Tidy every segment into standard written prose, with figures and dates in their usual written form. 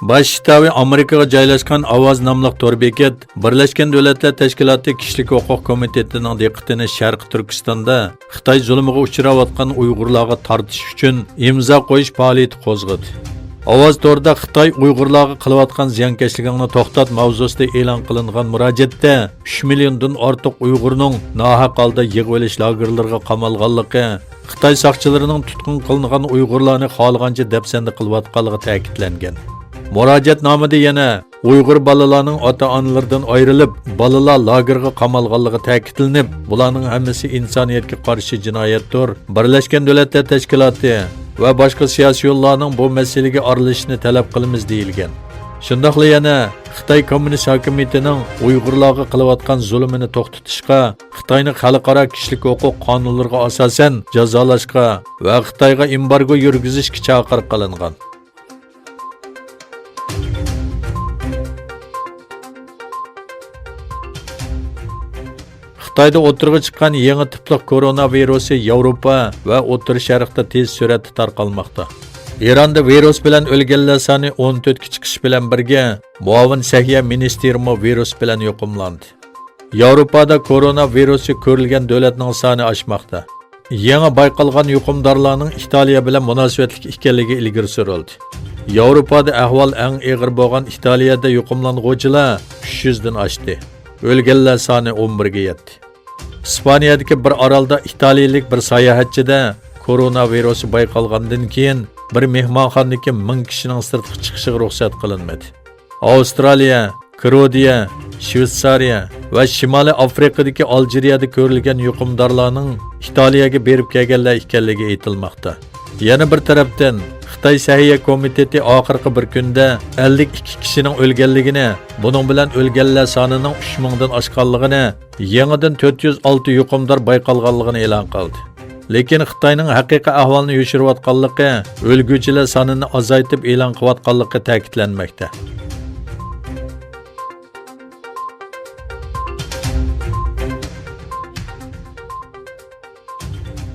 Bosh shtabi Amerikaga joylashgan Ovoz nomli tor bekat Birlashgan Davlatlar Tashkiloti Kishilik huquq komitetining diqqatini Sharq Turkistonda Xitoy zulmiga uchrayotgan Uyg'urlarga tortish uchun imzo qo'yish faoliyati qo'zg'adi. Ovoz torda Xitoy Uyg'urlarga qilayotgan ziyonkashligini to'xtat mavzusida e'lon qilingan murojaatda 3 milliondan ortiq Uyg'urning nohaq holda yig'ib olish lagerlariga qamalganligi, Xitoy soqchilarining tutqun qilingan Uyg'urlarni xohlagancha dafsanda qilayotganligi ta'kidlangan. Murojaatnomada yana Uyg'ur balalarning ota-onalaridan ayrilib, balalar lagerga qamalganligi ta'kidlanib, bularning hammasi insoniyatga qarshi jinoyatdir. Birlashgan Davlatlar Tashkiloti va boshqa siyosiy yo'llarning bu masalaga aralashishini talab qilamiz deyilgan. Shundaqla yana Xitoy Kommunist hokimiyatining Uyg'urlarga qilayotgan zulmini to'xtatishga, Xitoyning xalqaro kishilik huquq qonunlariga asosan jazolashga va Xitoyga embargo yurgizishga chaqiriq qilingan. Xitoyda o'tirg'i chiqqan yangi tipli koronavirusi Yevropa va O'rta Sharqda tez sur'atda tarqalmoqda. Eronda virus bilan o'lganlar soni 14 ga chiqish bilan birga muavin sahya ministeriyumi virus bilan yo'qimlandi. Yevropada koronavirusi ko'rilgan davlatning soni oshmoqda. Yangi bayqalgan yuqumdorlarning Italiya bilan munosabatli ekanligi ilgari surildi. Yevropada ahvol eng og'ir bo'lgan Italiyada yuqumlanuvchilar 300 dan oshdi. O'lganlar soni 11 ga yetdi. İspaniyadagi bir orolda italiyalik bir sayohatchida koronavirusi bayqalgandan keyin bir mehmonxonadagi 1000 kishining sirtqa chiqishiga ruxsat qilinmadi. Avstraliya, Kroatiya, Shveysariya va Shimoliy Afrikadagi Aljeriyada ko'rilgan yuqumdorlarning Italiyaga berib kelganlar ekanligi aytilmoqda. Yana bir tarafdan Xitoy Sahiyya komiteti oxirgi bir kunda 52 kishining o'lganligini, buning bilan o'lganlar sonining 3000 dan oshganligini, yangidan 406 yuqumdor bayqalganligini e'lon qildi. Lekin Xitoyning haqiqiy ahvolini yoshirayotganligi, o'lguvchilar sonini azaytib e'lon qilayotganligi ta'kidlanmoqda.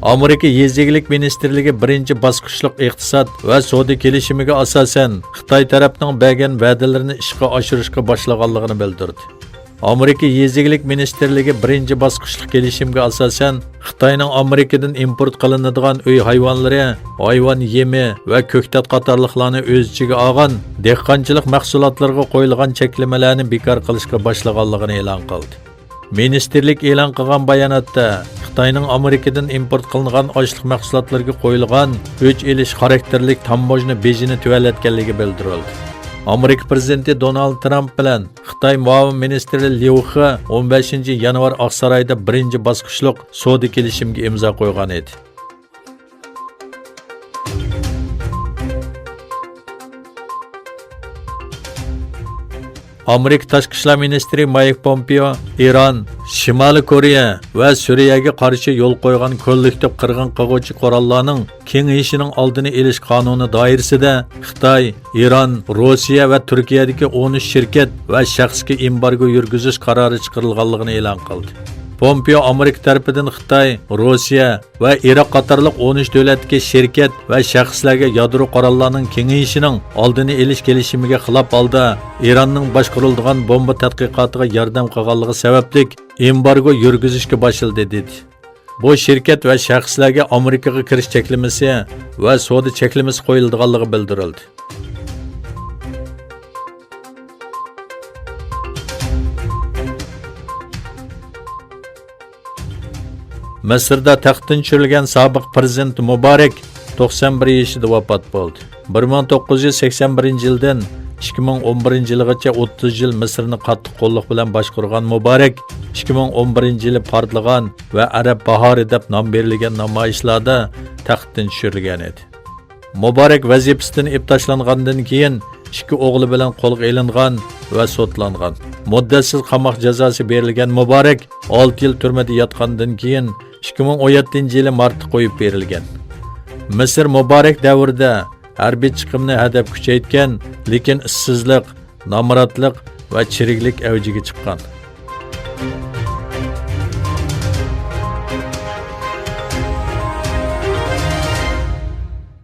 Amerika Yezigilik Ministerligi birinchi bosqichlik iqtisod va savdo kelishimiga asosan Xitoy tarafining bergan va'dalarini ishga oshirishga boshlaganligini bildirdi. Amerika Yezigilik Ministerligi birinchi bosqichlik kelishimga asosan Xitoyning Amerikadan import qilinadigan uy hayvonlari, hayvon yemi va ko'ktat qatorliqlarni o'z ichiga olgan dehqonchilik mahsulotlariga qo'yilgan cheklamalarni bekor qilishga boshlaganligini e'lon qildi. Ministerlik e'lon qilgan bayonotda Xitoyning Amerikadan import qilingan oshliq mahsulotlariga qo'yilgan o'ch elish xarakterlik tammojni bejini tuvalatganligi bildirildi. Amerika prezidenti Donald Trump bilan Xitoy muavin ministri Liu He 15 yanvar Oqsaroyda birinchi bosqichlik savdo kelishimiga imzo qo'ygan edi. Amerika Tashqi ishlar ministri Mike Pompeo Eron, Shimoliy Koreya va Suriyaga qarshi yo'l qo'ygan kollektiv qirg'in qilguvchi qurollarning kengayishining oldini olish qonuni doirasida Xitoy, Eron, Rossiya va Turkiyadagi 13 shirkat va shaxsga embargo yurgizish qarori chiqarilganligini e'lon qildi. Pompeo Amerika tarafidan Xitoy, Rossiya va Iroq qatorliq 13 davlatga shirkat va shaxslarga yadro qurollarning kengayishining oldini olish kelishimiga xilof holda Eronning boshqariladigan bomba tadqiqotiga yordam qilganligi sababli embargo yurgizishga boshladi dedi. Bu shirkat va shaxslarga Amerikaga kirish cheklamasi va savdo cheklamasi qo'yilganligi bildirildi. Misrda taxtdan tushirilgan sobiq prezident Muborak 91 yoshida vafot bo'ldi. 1981 yildan 2011 yilgacha 30 yil Misrni qattiq qo'lliq bilan boshqargan Muborak 2011 yili portlagan va Arab bahori deb nom berilgan namoyishlarda taxtdan tushirilgan edi. Muborak vazifasidan ib tashlangandan keyin ikki o'g'li bilan qo'lga ilingan va sotlangan. Muddatsiz qamoq jazosi berilgan Muborak 6 yil turmada yotgandan keyin 2017 yili martda qo'yib berilgan. Misr Muborak davrida harbiy chiqimni hadab kuchaytgan, lekin ishsizlik, nomrodlik va chiriklik avjiga chiqqan.